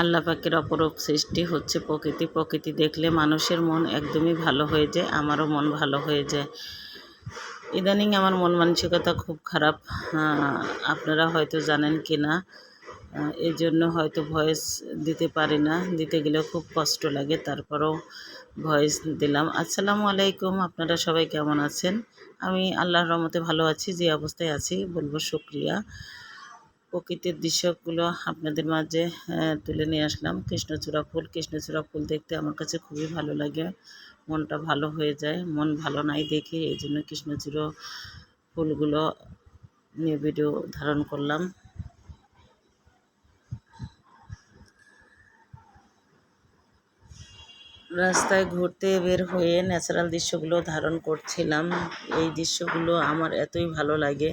আল্লাহ পাকের অপরূপ সৃষ্টি হচ্ছে প্রকৃতি। প্রকৃতি দেখলে মানুষের মন একদমই ভালো হয়ে যায়, আমারও মন ভালো হয়ে যায়। ইদানিং আমার মন মানসিকতা খুব খারাপ, আপনারা হয়তো জানেন কি না, এই জন্য হয়তো ভয়েস দিতে পারি না, দিতে গেলেও খুব কষ্ট লাগে, তারপরেও ভয়েস দিলাম। আসসালামু আলাইকুম, আপনারা সবাই কেমন আছেন? আমি আল্লাহর রহমতে ভালো আছি, যে অবস্থায় আছি বলবো শুকরিয়া। প্রকৃতির দৃশ্যগুলো আপনাদের মাঝে তুলে নিয়ে আসলাম। কৃষ্ণচূড়া ফুল দেখতে আমার কাছে খুবই ভালো লাগে, মনটা ভালো হয়ে যায়। মন ভালো নাই দেখে এই জন্য কৃষ্ণচূড়া ফুলগুলো নিয়ে ভিডিও ধারণ করলাম। রাস্তায় ঘুরতে বের হয়ে ন্যাচারাল দৃশ্যগুলো ধারণ করছিলাম। এই দৃশ্যগুলো আমার এতই ভালো লাগে,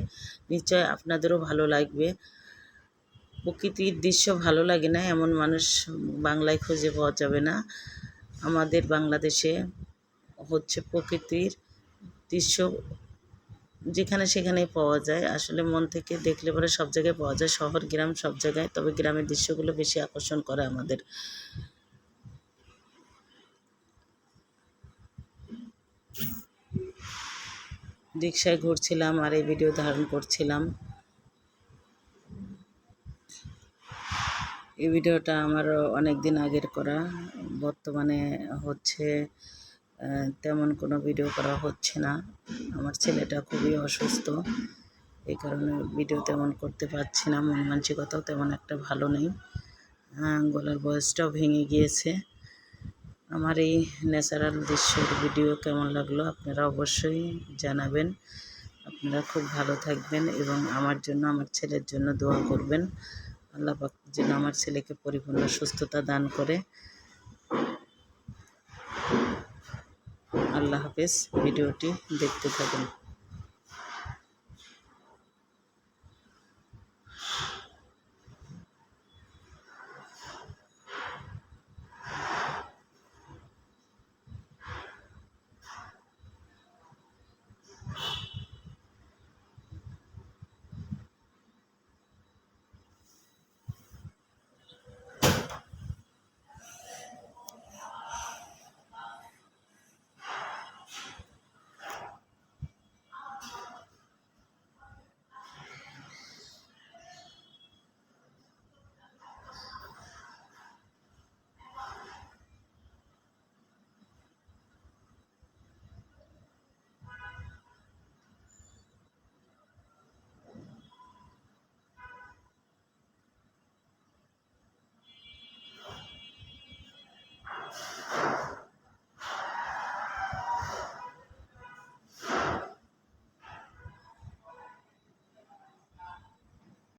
নিশ্চয় আপনাদেরও ভালো লাগবে। প্রকৃতির দৃশ্য ভালো লাগে না এমন মানুষ বাংলায় খুঁজে পাওয়া যাবে না। আমাদের বাংলাদেশে হচ্ছে প্রকৃতির দৃশ্য যেখানে সেখানেই পাওয়া যায়। আসলে মন থেকে দেখলে পরে সব জায়গায় পাওয়া যায়, শহর গ্রাম সব জায়গায়, তবে গ্রামের দৃশ্যগুলো বেশি আকর্ষণ করে আমাদের। রিক্সায় ঘুরছিলাম আর এই ভিডিও ধারণ করছিলাম। এই ভিডিওটা আমার অনেক দিন আগের করা, বর্তমানে হচ্ছে তেমন কোনো ভিডিও করা হচ্ছে না। আমার ছেলেটা খুবই অসুস্থ, এই কারণে ভিডিও তেমন করতে পারছি না। মন মানসিকতাও তেমন একটা ভালো নেই, গলার ভয়েসটাও ভেঙে গিয়েছে। আমার এই ন্যাচারাল দৃশ্যের ভিডিও কেমন লাগলো আপনারা অবশ্যই জানাবেন। আপনারা খুব ভালো থাকবেন এবং আমার জন্য, আমার ছেলের জন্য দোয়া করবেন। আল্লাহ পাক যেন আমার ছেলেকে পরিপূর্ণ সুস্থতা দান করে। আল্লাহ হাফেজ। ভিডিওটি দেখতে থাকুন।